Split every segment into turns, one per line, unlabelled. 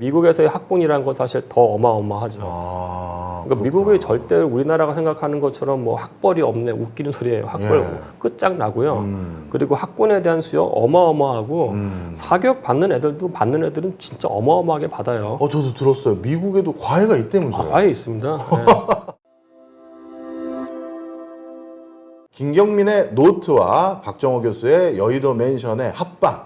미국에서의 학군이라는 건 사실 더 어마어마하죠. 그러니까 미국이 절대 우리나라가 생각하는 것처럼 뭐 학벌이 없네 웃기는 소리예요. 학벌 끝장나고요. 그리고 학군에 대한 수요 어마어마하고 사교육 받는 애들은 진짜 어마어마하게 받아요.
저도 들었어요. 미국에도 과외가 있다면서요.
아예 있습니다. 네.
김경민의 노트와 박정호 교수의 여의도 맨션의 합방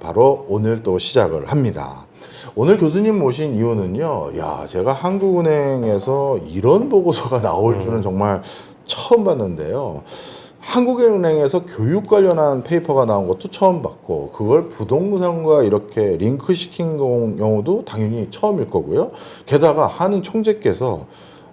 바로 오늘 또 시작을 합니다. 오늘 교수님 모신 이유는요. 제가 한국은행에서 이런 보고서가 나올 줄은 정말 처음 봤는데요. 한국은행에서 교육 관련한 페이퍼가 나온 것도 처음 봤고 그걸 부동산과 이렇게 링크시킨 경우도 당연히 처음일 거고요. 게다가 한은 총재께서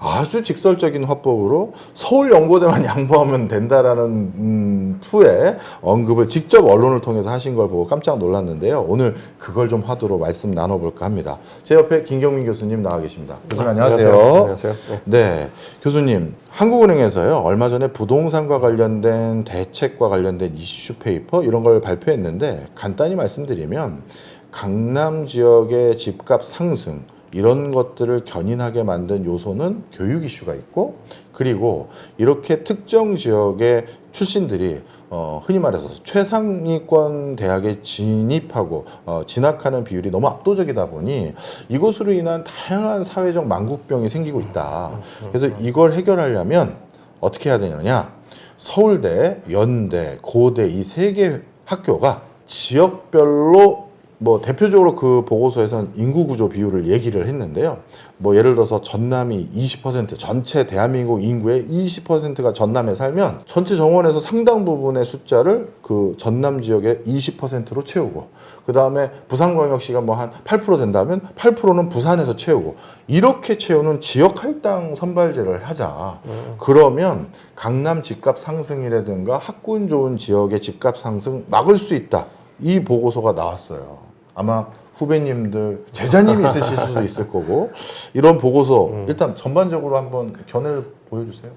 아주 직설적인 화법으로 서울연고대만 양보하면 된다라는 투의 언급을 직접 언론을 통해서 하신 걸 보고 깜짝 놀랐는데요. 오늘 그걸 좀 하도록 말씀 나눠볼까 합니다. 제 옆에 김경민 교수님 나와 계십니다. 교수님 안녕하세요.
안녕하세요.
네, 교수님 한국은행에서요 얼마 전에 부동산과 관련된 대책과 관련된 이슈 페이퍼 이런 걸 발표했는데 간단히 말씀드리면 강남 지역의 집값 상승 이런 것들을 견인하게 만든 요소는 교육 이슈가 있고 그리고 이렇게 특정 지역의 출신들이 흔히 말해서 최상위권 대학에 진입하고 진학하는 비율이 너무 압도적이다 보니 이것으로 인한 다양한 사회적 망국병이 생기고 있다. 그래서 이걸 해결하려면 어떻게 해야 되느냐? 서울대, 연대, 고대 이 세 개 학교가 지역별로 대표적으로 그 보고서에서는 인구 구조 비율을 얘기를 했는데요. 예를 들어서 전남이 20%, 전체 대한민국 인구의 20%가 전남에 살면 전체 정원에서 상당 부분의 숫자를 그 전남 지역의 20%로 채우고 그 다음에 부산광역시가 한 8% 된다면 8%는 부산에서 채우고 이렇게 채우는 지역 할당 선발제를 하자. 그러면 강남 집값 상승이라든가 학군 좋은 지역의 집값 상승 막을 수 있다. 이 보고서가 나왔어요. 아마 후배님들, 제자님이 있으실 수도 있을 거고 이런 보고서 일단 전반적으로 한번 견해를 보여주세요.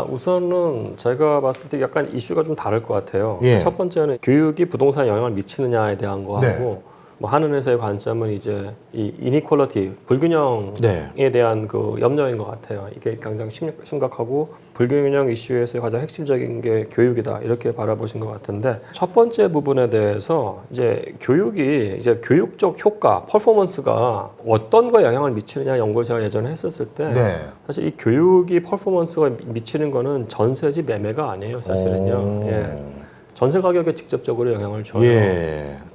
우선은 제가 봤을 때 약간 이슈가 좀 다를 것 같아요.
예.
첫 번째는 교육이 부동산에 영향을 미치느냐에 대한 거하고
네.
한은에서의 관점은 이제 이 이니퀄리티, 불균형에 대한 그 염려인 것 같아요. 이게 굉장히 심각하고 불균형 이슈에서 가장 핵심적인 게 교육이다 이렇게 바라보신 것 같은데 첫 번째 부분에 대해서 이제 교육이 이제 교육적 효과, 퍼포먼스가 어떤 거에 영향을 미치느냐 연구를 제가 예전에 했었을 때 사실 이 교육이 퍼포먼스가 미치는 거는 전세지 매매가 아니에요, 사실은요. 전세 가격에 직접적으로 영향을 줘요.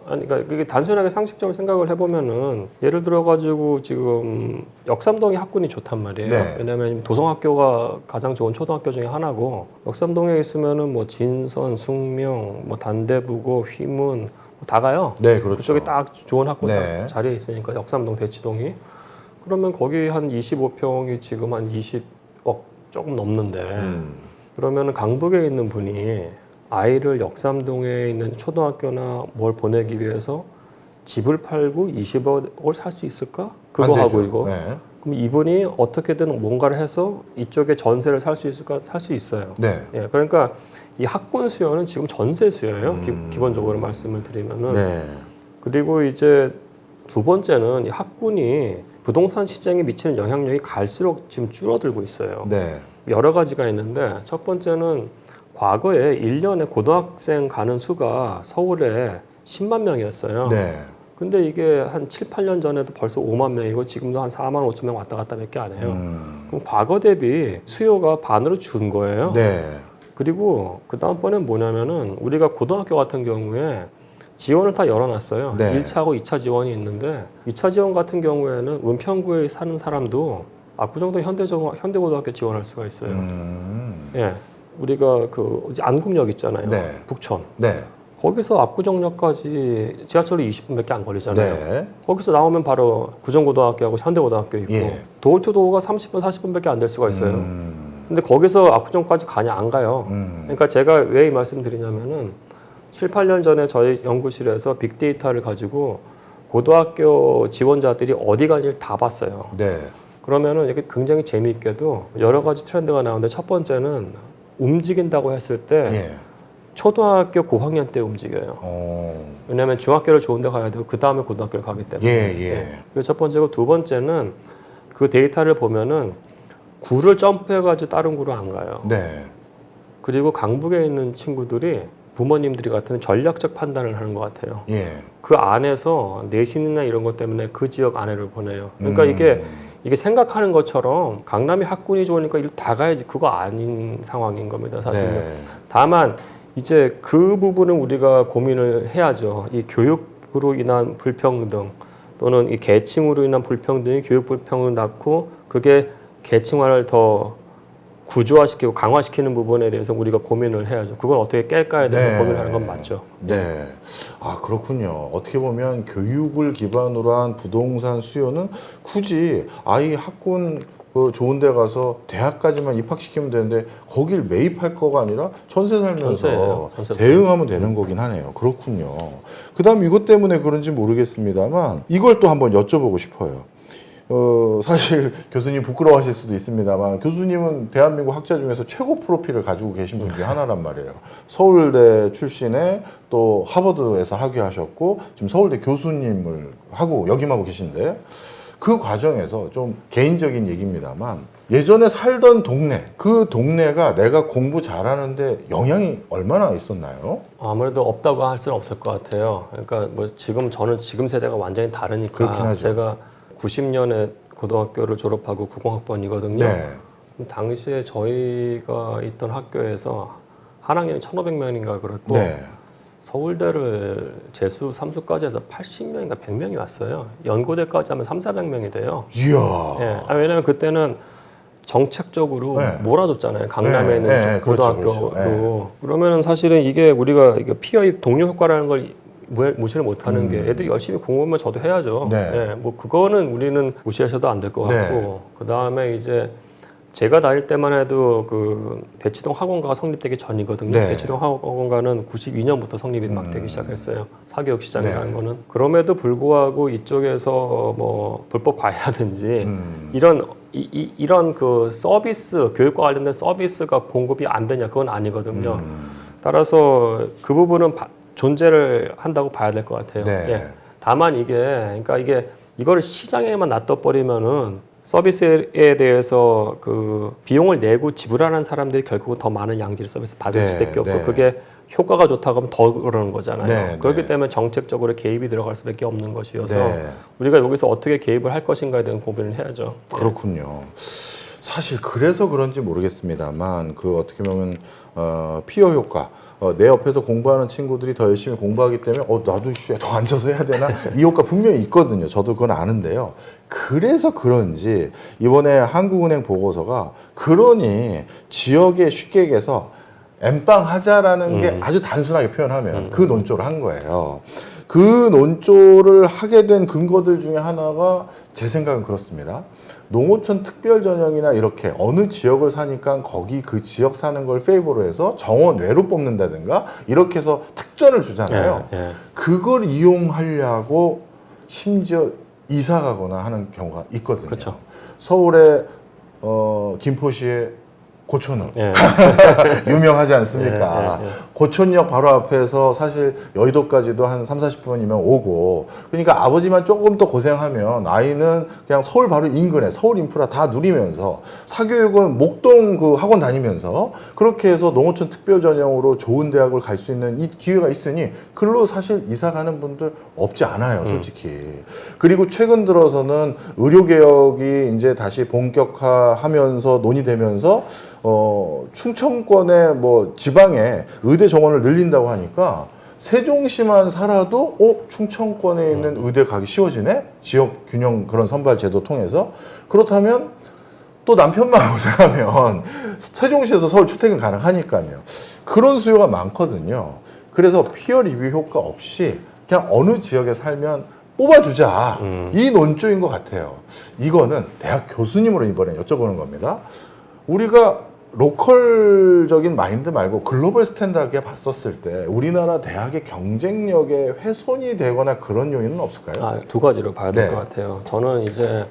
그러니까 그게 단순하게 상식적으로 생각을 해보면은 예를 들어가지고 지금 역삼동이 학군이 좋단 말이에요. 왜냐하면 도성학교가 가장 좋은 초등학교 중에 하나고 역삼동에 있으면은 진선, 숙명, 단대부고, 휘문 다 가요.
그렇죠.
그쪽에 딱 좋은 학군 딱 자리에 있으니까 역삼동, 대치동이 그러면 거기 한 25평이 지금 한 20억 조금 넘는데 그러면은 강북에 있는 분이 아이를 역삼동에 있는 초등학교나 뭘 보내기 위해서 집을 팔고 20억을 살 수 있을까? 그거 하고 이거. 그럼 이분이 어떻게든 뭔가를 해서 이쪽에 전세를 살 수 있을까? 살 수 있어요. 그러니까 이 학군 수요는 지금 전세 수요예요. 기본적으로 말씀을 드리면은. 그리고 이제 두 번째는 이 학군이 부동산 시장에 미치는 영향력이 갈수록 지금 줄어들고 있어요. 여러 가지가 있는데 첫 번째는 과거에 1년에 고등학생 가는 수가 서울에 10만 명이었어요. 근데 이게 한 7, 8년 전에도 벌써 5만 명이고 지금도 한 4만 5천 명 왔다 갔다 밖에 안 해요. 그럼 과거 대비 수요가 반으로 준 거예요. 그리고 그 다음번엔 뭐냐면은 우리가 고등학교 같은 경우에 지원을 다 열어놨어요. 1차하고 2차 지원이 있는데 2차 지원 같은 경우에는 은평구에 사는 사람도 압구정동 현대고등학교 지원할 수가 있어요. 우리가 그 안국역 있잖아요. 북촌. 거기서 압구정역까지 지하철로 20분밖에 안 걸리잖아요. 거기서 나오면 바로 구정고등학교하고 현대고등학교 있고 도어투도어가 30분, 40분밖에 안 될 수가 있어요. 근데 거기서 압구정까지 가냐? 안 가요. 그러니까 제가 왜 이 말씀 드리냐면은 7, 8년 전에 저희 연구실에서 빅데이터를 가지고 고등학교 지원자들이 어디 가는지를 다 봤어요. 그러면은 이게 굉장히 재미있게도 여러 가지 트렌드가 나오는데 첫 번째는 움직인다고 했을 때 초등학교 고학년 때 움직여요. 왜냐하면 중학교를 좋은 데 가야 되고 그 다음에 고등학교를 가기 때문에.
예.
그게 첫 번째고 두 번째는 그 데이터를 보면은 구를 점프해가지고 다른 구를 안 가요.
네.
그리고 강북에 있는 친구들이 부모님들이 같은 전략적 판단을 하는 것 같아요.
예.
그 안에서 내신이나 이런 것 때문에 그 지역 안에를 보내요. 그러니까 이게 생각하는 것처럼 강남이 학군이 좋으니까 이리 다 가야지 그거 아닌 상황인 겁니다. 사실은.
네.
다만 이제 그 부분은 우리가 고민을 해야죠. 이 교육으로 인한 불평등 또는 이 계층으로 인한 불평등이 교육 불평을 낳고 그게 계층화를 더 구조화시키고 강화시키는 부분에 대해서 우리가 고민을 해야죠. 그걸 어떻게 깰까에 대해서
네.
고민하는 건 맞죠.
네. 아, 그렇군요. 어떻게 보면 교육을 기반으로 한 부동산 수요는 굳이 아이 학군 그 좋은 데 가서 대학까지만 입학시키면 되는데 거길 매입할 거가 아니라 전세 살면서
전세예요.
대응하면 되는 거긴 하네요. 그렇군요. 그다음 이것 때문에 그런지 모르겠습니다만 이걸 또 한번 여쭤보고 싶어요. 사실 교수님 부끄러워하실 수도 있습니다만 교수님은 대한민국 학자 중에서 최고 프로필을 가지고 계신 분 중에 하나란 말이에요. 서울대 출신에 또 하버드에서 학위하셨고 지금 서울대 교수님을 하고 역임하고 계신데 그 과정에서 좀 개인적인 얘기입니다만 예전에 살던 동네 그 동네가 내가 공부 잘하는데 영향이 얼마나 있었나요?
아무래도 없다고 할 수는 없을 것 같아요. 그러니까 뭐 저는 지금 세대가 완전히 다르니까
그렇긴 하죠.
제가 90년에 고등학교를 졸업하고 90학번이거든요.
네.
당시에 저희가 있던 학교에서 한 학년이 1,500명인가 그랬고
네.
서울대를 재수, 삼수까지 해서 80명인가 100명이 왔어요. 연고대까지 하면 3,400명이 돼요.
이야.
예. 왜냐하면 그때는 정책적으로
네.
몰아줬잖아요. 강남에
네.
있는
네.
고등학교로.
그렇죠. 네.
그러면은 사실은 이게 우리가 피어입 동료 효과라는 걸 무시를 못하는 게 애들이 열심히 공부하면 저도 해야죠.
네.
예, 뭐 그거는 우리는 무시하셔도 안 될 것 같고
네.
그 다음에 이제 제가 다닐 때만 해도 그 대치동 학원가가 성립되기 전이거든요.
네.
대치동 학원가는 92년부터 성립이 막 되기 시작했어요. 사교육 시장이라는
네.
거는. 그럼에도 불구하고 이쪽에서 뭐 불법 과외라든지 이런 그 서비스 교육과 관련된 서비스가 공급이 안 되냐 그건 아니거든요. 따라서 그 부분은 존재를 한다고 봐야 될 것 같아요.
네.
예. 다만 이거를 시장에만 놔둬버리면은 서비스에 대해서 그 비용을 내고 지불하는 사람들이 결국은 더 많은 양질 서비스 받을
네,
수밖에 없고
네.
그게 효과가 좋다고 하면 더 그러는 거잖아요.
네,
그렇기
네.
때문에 정책적으로 개입이 들어갈 수밖에 없는 것이어서
네.
우리가 여기서 어떻게 개입을 할 것인가에 대한 고민을 해야죠.
그렇군요. 사실 그래서 그런지 모르겠습니다만 그 어떻게 보면 피어 효과 내 옆에서 공부하는 친구들이 더 열심히 공부하기 때문에 나도 더 앉아서 해야 되나 이 효과 분명히 있거든요. 저도 그건 아는데요. 그래서 그런지 이번에 한국은행 보고서가 그러니 지역에 쉽게 얘기해서 엠빵 하자라는 게 아주 단순하게 표현하면 그 논조를 한 거예요. 그 논조를 하게 된 근거들 중에 하나가 제 생각은 그렇습니다. 농어촌 특별 전형이나 이렇게 어느 지역을 사니까 거기 그 지역 사는 걸 페이버로 해서 정원 외로 뽑는다든가 이렇게 해서 특전을 주잖아요.
예, 예.
그걸 이용하려고 심지어 이사 가거나 하는 경우가 있거든요.
그렇죠.
서울의 김포시의 고촌은
예.
유명하지 않습니까?
예.
고촌역 바로 앞에서 사실 여의도까지도 한 30-40분이면 오고 그러니까 아버지만 조금 더 고생하면 아이는 그냥 서울 바로 인근에 서울 인프라 다 누리면서 사교육은 목동 그 학원 다니면서 그렇게 해서 농어촌 특별 전형으로 좋은 대학을 갈 수 있는 이 기회가 있으니 글로 사실 이사 가는 분들 없지 않아요, 솔직히. 그리고 최근 들어서는 의료 개혁이 이제 다시 본격화하면서 논의되면서 충청권의 뭐 지방에 의대 정원을 늘린다고 하니까 세종시만 살아도 충청권에 있는 의대 가기 쉬워지네? 지역 균형 그런 선발 제도 통해서 그렇다면 또 남편만 고생하면 세종시에서 서울 출퇴근 가능하니까요. 그런 수요가 많거든요. 그래서 피어 리뷰 효과 없이 그냥 어느 지역에 살면 뽑아주자. 이 논조인 것 같아요. 이거는 대학 교수님으로 이번에 여쭤보는 겁니다. 우리가 로컬적인 마인드 말고 글로벌 스탠다드에 봤었을 때 우리나라 대학의 경쟁력에 훼손이 되거나 그런 요인은 없을까요?
두 가지로 봐야 될 것
네.
같아요. 저는 이제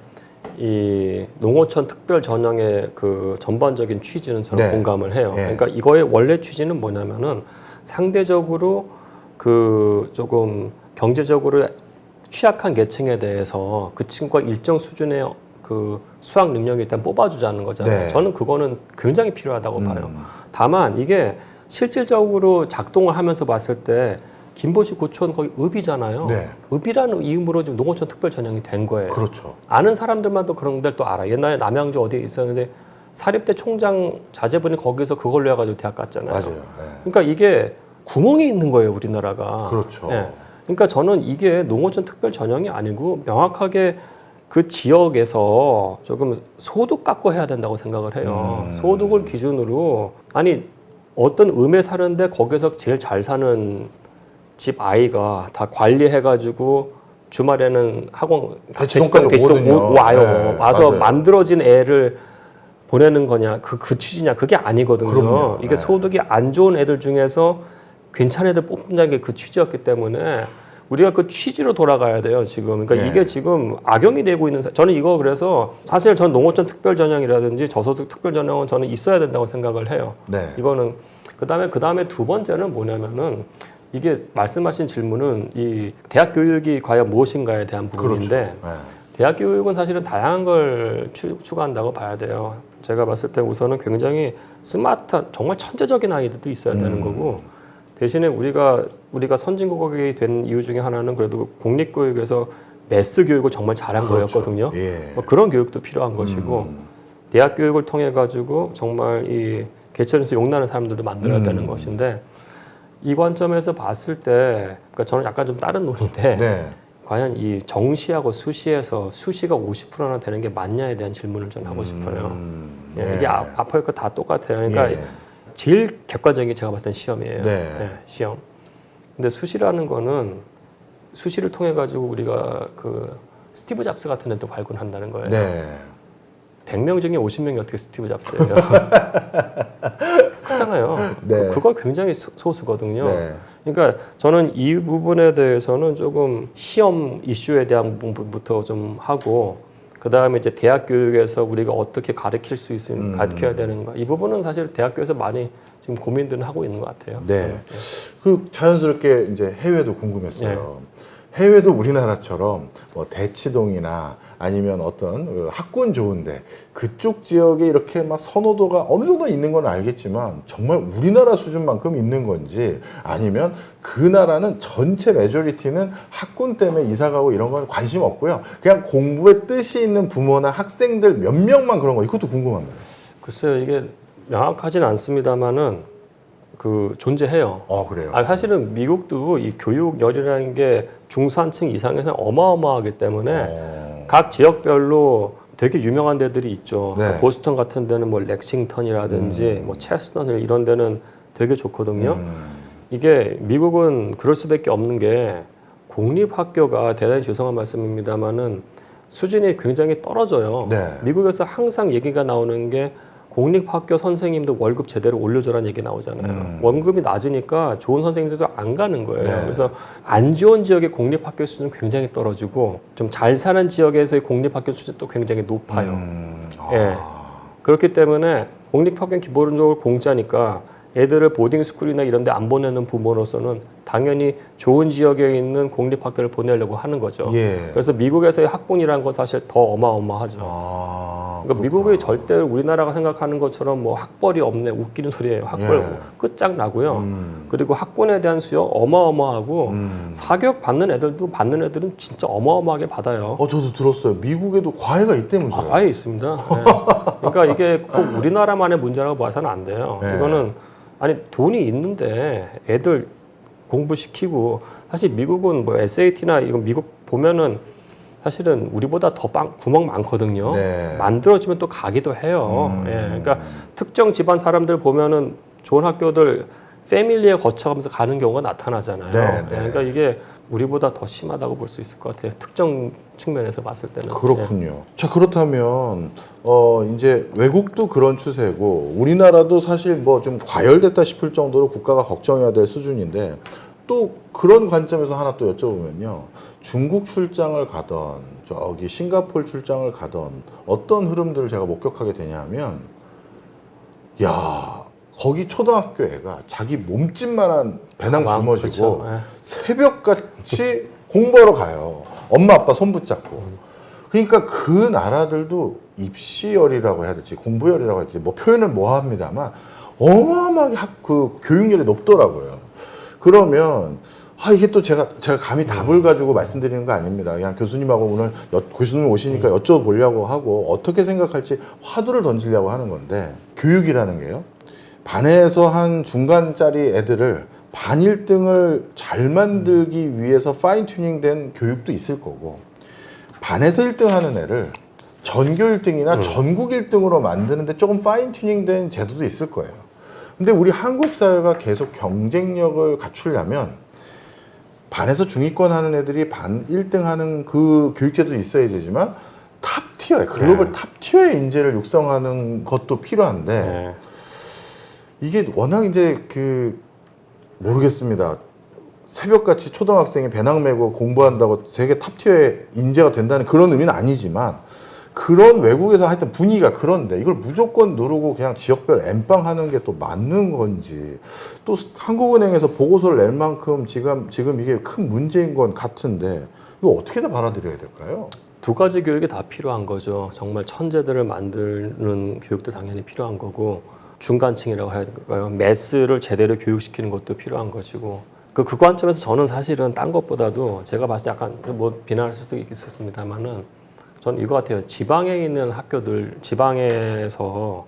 이 농어촌 특별 전형의 그 전반적인 취지는 저는
네.
공감을 해요.
네.
그러니까 이거의 원래 취지는 뭐냐면은 상대적으로 그 조금 경제적으로 취약한 계층에 대해서 그 친구가 일정 수준의 그 수학 능력이 일단 뽑아주자는 거잖아요.
네.
저는 그거는 굉장히 필요하다고 봐요. 다만 이게 실질적으로 작동을 하면서 봤을 때 김포시 고촌 거기 읍이잖아요.
네.
읍이라는 이름으로 지금 농어촌 특별 전형이 된 거예요.
그렇죠.
아는 사람들만 또 그런 데를 또 알아. 옛날에 남양주 어디에 있었는데 사립대 총장 자제분이 거기서 그걸로 해가지고 대학 갔잖아요.
맞아요. 네.
그러니까 이게 구멍이 있는 거예요, 우리나라가.
그렇죠.
예. 그러니까 저는 이게 농어촌 특별 전형이 아니고 명확하게 그 지역에서 조금 소득 갖고 해야 된다고 생각을 해요. 소득을 기준으로 아니 어떤 읍에 사는데 거기서 제일 잘 사는 집 아이가 다 관리해가지고 주말에는 학원
대치동까지 오거든요.
와요.
네,
와서
맞아요.
만들어진 애를 보내는 거냐 그 취지냐 그게 아니거든요.
그럼요.
이게
네.
소득이 안 좋은 애들 중에서 괜찮은 애들 뽑는다는 게 그 취지였기 때문에 우리가 그 취지로 돌아가야 돼요 지금. 그러니까
네.
이게 지금 악영이 되고 있는 저는 이거 그래서 사실 전 농어촌 특별 전형이라든지 저소득 특별 전형은 저는 있어야 된다고 생각을 해요.
네.
이거는 그다음에 두 번째는 뭐냐면은 이게 말씀하신 질문은 이 대학 교육이 과연 무엇인가에 대한 부분인데
그렇죠. 네.
대학 교육은 사실은 다양한 걸 추구한다고 봐야 돼요. 제가 봤을 때 우선은 굉장히 스마트한 정말 천재적인 아이들도 있어야 되는 거고 대신에 우리가 선진국이 된 이유 중에 하나는 그래도 공립교육에서 매스 교육을 정말 잘한
그렇죠.
거였거든요.
예.
뭐 그런 교육도 필요한 것이고 대학 교육을 통해 가지고 정말 이 개천에서 용나는 사람들도 만들어야 되는 것인데 이 관점에서 봤을 때 그러니까 저는 약간 좀 다른 논인데
네.
과연 이 정시하고 수시에서 수시가 50%나 되는 게 맞냐에 대한 질문을 좀 하고 싶어요. 예,
네.
이게 앞에 거 다 똑같아요. 그러니까
예.
제일 객관적인 게 제가 봤을 땐 시험이에요.
네.
예, 시험. 근데 수시라는 거는 수시를 통해 가지고 우리가 그 스티브 잡스 같은 애도 발굴한다는 거예요.
네.
100명 중에 50명이 어떻게 스티브 잡스예요? 크잖아요.
네.
그거 굉장히 소수거든요.
네.
그러니까 저는 이 부분에 대해서는 조금 시험 이슈에 대한 부분부터 좀 하고 그 다음에 이제 대학 교육에서 우리가 어떻게 가르칠 수 있는 가르쳐야 되는가 이 부분은 사실 대학교에서 많이 지금 고민들을 하고 있는 것 같아요.
네. 그 자연스럽게 이제 해외도 궁금했어요. 해외도 우리나라처럼 뭐 대치동이나 아니면 어떤 그 학군 좋은데 그쪽 지역에 이렇게 막 선호도가 어느 정도 있는 건 알겠지만 정말 우리나라 수준만큼 있는 건지 아니면 그 나라는 전체 메조리티는 학군 때문에 이사 가고 이런 건 관심 없고요. 그냥 공부에 뜻이 있는 부모나 학생들 몇 명만 그런 거 이것도 궁금합니다.
글쎄요, 이게 명확하진 않습니다만은 그 존재해요.
그래요.
사실은 미국도 이 교육열이라는 게 중산층 이상에서 어마어마하기 때문에 각 지역별로 되게 유명한 데들이 있죠.
네.
보스턴 같은 데는 뭐 렉싱턴이라든지 뭐 체스턴 이런 데는 되게 좋거든요. 이게 미국은 그럴 수밖에 없는 게 공립학교가 대단히 죄송한 말씀입니다만은 수준이 굉장히 떨어져요.
네.
미국에서 항상 얘기가 나오는 게 공립학교 선생님도 월급 제대로 올려줘라는 얘기 나오잖아요. 월급이 낮으니까 좋은 선생님들도 안 가는 거예요.
네.
그래서 안 좋은 지역의 공립학교 수준은 굉장히 떨어지고 좀 잘 사는 지역에서의 공립학교 수준도 굉장히 높아요. 예. 그렇기 때문에 공립학교는 기본적으로 공짜니까 애들을 보딩스쿨이나 이런 데 안 보내는 부모로서는 당연히 좋은 지역에 있는 공립학교를 보내려고 하는 거죠.
예.
그래서 미국에서의 학군이라는 건 사실 더 어마어마하죠. 그러니까 미국이 절대 우리나라가 생각하는 것처럼 뭐 학벌이 없네 웃기는 소리예요. 학벌
예.
끝장나고요. 그리고 학군에 대한 수요 어마어마하고 사교육 받는 애들은 진짜 어마어마하게 받아요.
저도 들었어요. 미국에도 과외가 있다면서요.
아예 있습니다. 네. 그러니까 이게 꼭 우리나라만의 문제라고 봐서는 안 돼요.
네.
이거는 아니 돈이 있는데 애들 공부시키고 사실 미국은 뭐 SAT나 이건 미국 보면은 사실은 우리보다 더 구멍 많거든요.
네.
만들어지면 또 가기도 해요. 예, 그러니까 특정 집안 사람들 보면은 좋은 학교들 패밀리에 거쳐가면서 가는 경우가 나타나잖아요.
네, 네.
그러니까 이게 우리보다 더 심하다고 볼 수 있을 것 같아요. 특정 측면에서 봤을 때는.
그렇군요. 자, 그렇다면 이제 외국도 그런 추세고 우리나라도 사실 뭐 좀 과열됐다 싶을 정도로 국가가 걱정해야 될 수준인데 또 그런 관점에서 하나 또 여쭤보면요. 중국 출장을 가던 저기 싱가포르 출장을 가던 어떤 흐름들을 제가 목격하게 되냐면 야, 거기 초등학교 애가 자기 몸집만한 배낭 짊어지고
그렇죠. 예.
새벽같이 공부하러 가요. 엄마 아빠 손 붙잡고. 그러니까 그 나라들도 입시열이라고 해야 될지 공부열이라고 해야 될지 뭐 표현을 뭐 합니다만 어마어마하게 그 교육열이 높더라고요. 그러면 이게 또 제가 감히 답을 가지고 말씀드리는 거 아닙니다. 그냥 교수님하고 오늘 교수님 오시니까 여쭤보려고 하고 어떻게 생각할지 화두를 던지려고 하는 건데, 교육이라는 게요, 반에서 한 중간짜리 애들을 반 1등을 잘 만들기 위해서 파인 튜닝된 교육도 있을 거고, 반에서 1등 하는 애를 전교 1등이나 전국 1등으로 만드는데 조금 파인 튜닝된 제도도 있을 거예요. 근데 우리 한국 사회가 계속 경쟁력을 갖추려면 반에서 중위권 하는 애들이 반 1등 하는 그 교육제도 있어야 되지만 탑 티어의 글로벌 탑 티어의 인재를 육성하는 것도 필요한데 이게 워낙 이제 모르겠습니다. 새벽같이 초등학생이 배낭 메고 공부한다고 세계 탑 티어의 인재가 된다는 그런 의미는 아니지만 그런 외국에서 하여튼 분위기가 그런데 이걸 무조건 누르고 그냥 지역별 엠빵 하는 게 또 맞는 건지, 또 한국은행에서 보고서를 낼 만큼 지금 이게 큰 문제인 건 같은데 이거 어떻게 다 받아들여야 될까요?
두 가지 교육이 다 필요한 거죠. 정말 천재들을 만드는 교육도 당연히 필요한 거고, 중간층이라고 해야 될까요? 매스를 제대로 교육시키는 것도 필요한 것이고, 그 관점에서 저는 사실은 딴 것보다도 제가 봤을 때 약간 뭐 비난할 수도 있었습니다만은 저는 이거 같아요. 지방에 있는 학교들, 지방에서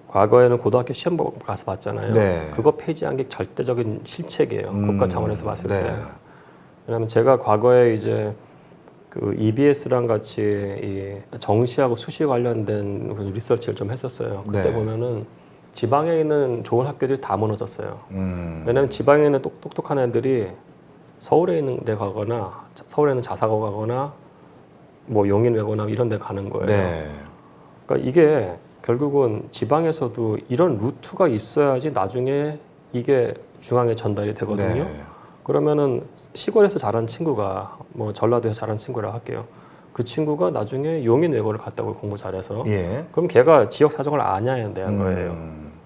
과거에는 고등학교 시험 가서 봤잖아요.
네.
그거 폐지한 게 절대적인 실책이에요. 국가 차원에서 봤을
네.
때. 왜냐하면 제가 과거에 이제 그 EBS랑 같이 이 정시하고 수시 관련된 그런 리서치를 좀 했었어요. 그때
네.
보면은 지방에 있는 좋은 학교들이 다 무너졌어요. 왜냐하면 지방에 있는 똑똑한 애들이 서울에 있는 데 가거나 서울에 있는 자사고 가거나 뭐 용인 외고나 이런 데 가는 거예요.
네.
그러니까 이게 결국은 지방에서도 이런 루트가 있어야지 나중에 이게 중앙에 전달이 되거든요.
네.
그러면은 시골에서 자란 친구가 뭐 전라도에서 자란 친구라 할게요. 그 친구가 나중에 용인 외고를 갔다고 공부 잘해서
예.
그럼 걔가 지역 사정을 아냐야 되는 거예요.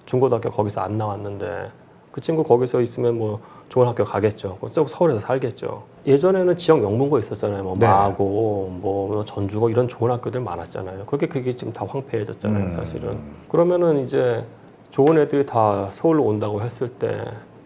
중고등학교 거기서 안 나왔는데 그 친구 거기서 있으면 뭐 좋은 학교 가겠죠. 서울에서 살겠죠. 예전에는 지역 명문고 있었잖아요. 뭐
네.
마고, 뭐 전주고 이런 좋은 학교들 많았잖아요. 그게 지금 다 황폐해졌잖아요, 사실은. 그러면은 이제 좋은 애들이 다 서울로 온다고 했을 때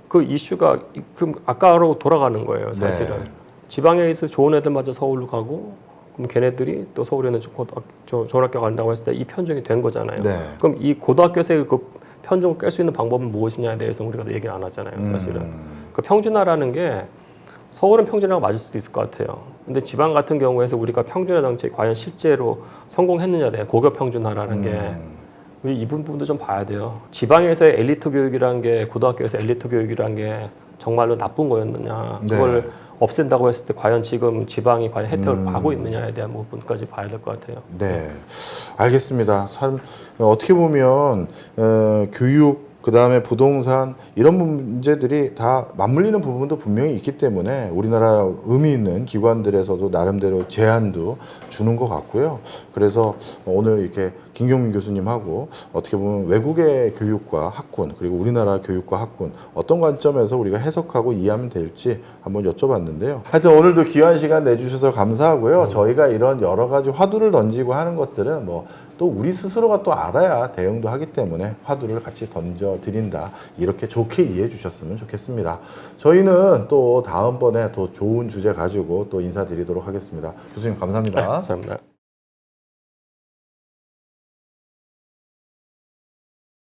그 이슈가 그 아까로 돌아가는 거예요, 사실은.
네.
지방에 있어 좋은 애들마저 서울로 가고, 그럼 걔네들이 또 서울에 있는 좋은 학교 간다고 했을 때 이 편중이 된 거잖아요.
네.
그럼 이 고등학교에서의 그 편중을 깰 수 있는 방법은 무엇이냐에 대해서 우리가 얘기를 안 하잖아요, 사실은. 그 평준화라는 게 서울은 평준화가 맞을 수도 있을 것 같아요. 근데 지방 같은 경우에서 우리가 평준화 정책이 과연 실제로 성공했느냐에 대한 고교 평준화라는 게 우리 이 부분도 좀 봐야 돼요. 지방에서의 엘리트 교육이라는 게 고등학교에서 엘리트 교육이라는 게 정말로 나쁜 거였느냐,
네.
그걸 없앤다고 했을 때 과연 지금 지방이 과연 혜택을 하고 있느냐에 대한 부분까지 봐야 될 것 같아요.
네, 알겠습니다. 참 어떻게 보면 교육, 그 다음에 부동산 이런 문제들이 다 맞물리는 부분도 분명히 있기 때문에 우리나라 의미 있는 기관들에서도 나름대로 제한도 주는 것 같고요. 그래서 오늘 이렇게 김경민 교수님하고 어떻게 보면 외국의 교육과 학군, 그리고 우리나라 교육과 학군 어떤 관점에서 우리가 해석하고 이해하면 될지 한번 여쭤봤는데요. 하여튼 오늘도 귀한 시간 내주셔서 감사하고요. 저희가 이런 여러 가지 화두를 던지고 하는 것들은 뭐 또 우리 스스로가 또 알아야 대응도 하기 때문에 화두를 같이 던져 드린다, 이렇게 좋게 이해해 주셨으면 좋겠습니다. 저희는 또 다음번에 또 좋은 주제 가지고 또 인사드리도록 하겠습니다. 교수님 감사합니다.
네, 감사합니다.